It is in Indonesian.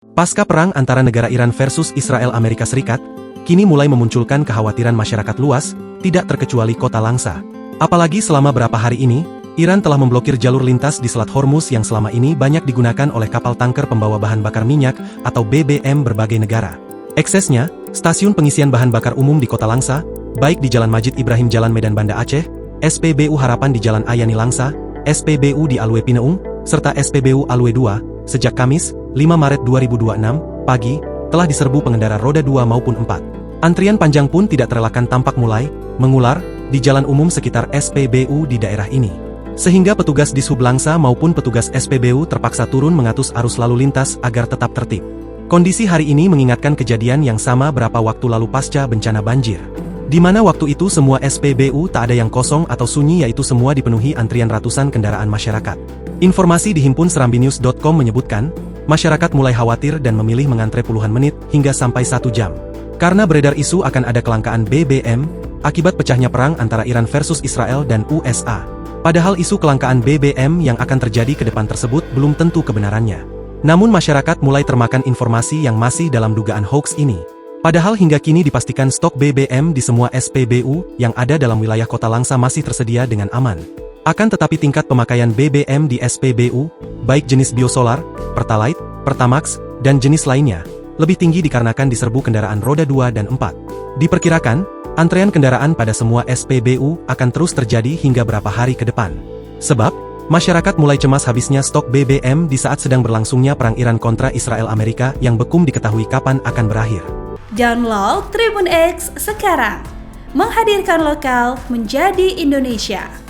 Pasca perang antara negara Iran versus Israel Amerika Serikat, kini mulai memunculkan kekhawatiran masyarakat luas, tidak terkecuali kota Langsa. Apalagi selama beberapa hari ini, Iran telah memblokir jalur lintas di Selat Hormuz yang selama ini banyak digunakan oleh kapal tanker pembawa bahan bakar minyak atau BBM berbagai negara. Eksesnya, stasiun pengisian bahan bakar umum di kota Langsa, baik di Jalan Majid Ibrahim Jalan Medan Banda Aceh, SPBU Harapan di Jalan Ayani Langsa, SPBU di Alwe Pineung, serta SPBU Alwe 2, sejak Kamis, 5 Maret 2026, pagi, telah diserbu pengendara roda 2 maupun 4. Antrian panjang pun tidak terelakkan tampak mulai mengular di jalan umum sekitar SPBU di daerah ini. Sehingga petugas di Sub Langsa maupun petugas SPBU terpaksa turun mengatur arus lalu lintas agar tetap tertib. Kondisi hari ini mengingatkan kejadian yang sama beberapa waktu lalu pasca bencana banjir. Di mana waktu itu semua SPBU tak ada yang kosong atau sunyi, yaitu semua dipenuhi antrian ratusan kendaraan masyarakat. Informasi di himpun serambinews.com menyebutkan, masyarakat mulai khawatir dan memilih mengantre puluhan menit hingga sampai 1 jam. Karena beredar isu akan ada kelangkaan BBM, akibat pecahnya perang antara Iran versus Israel dan USA. Padahal isu kelangkaan BBM yang akan terjadi ke depan tersebut belum tentu kebenarannya. Namun masyarakat mulai termakan informasi yang masih dalam dugaan hoax ini. Padahal hingga kini dipastikan stok BBM di semua SPBU yang ada dalam wilayah kota Langsa masih tersedia dengan aman. Akan tetapi tingkat pemakaian BBM di SPBU, baik jenis biosolar, Pertalite, Pertamax, dan jenis lainnya, lebih tinggi dikarenakan diserbu kendaraan roda 2 dan 4. Diperkirakan, antrean kendaraan pada semua SPBU akan terus terjadi hingga berapa hari ke depan. Sebab, masyarakat mulai cemas habisnya stok BBM di saat sedang berlangsungnya perang Iran kontra Israel Amerika yang bekum diketahui kapan akan berakhir. Download Tribun X sekarang, menghadirkan lokal menjadi Indonesia.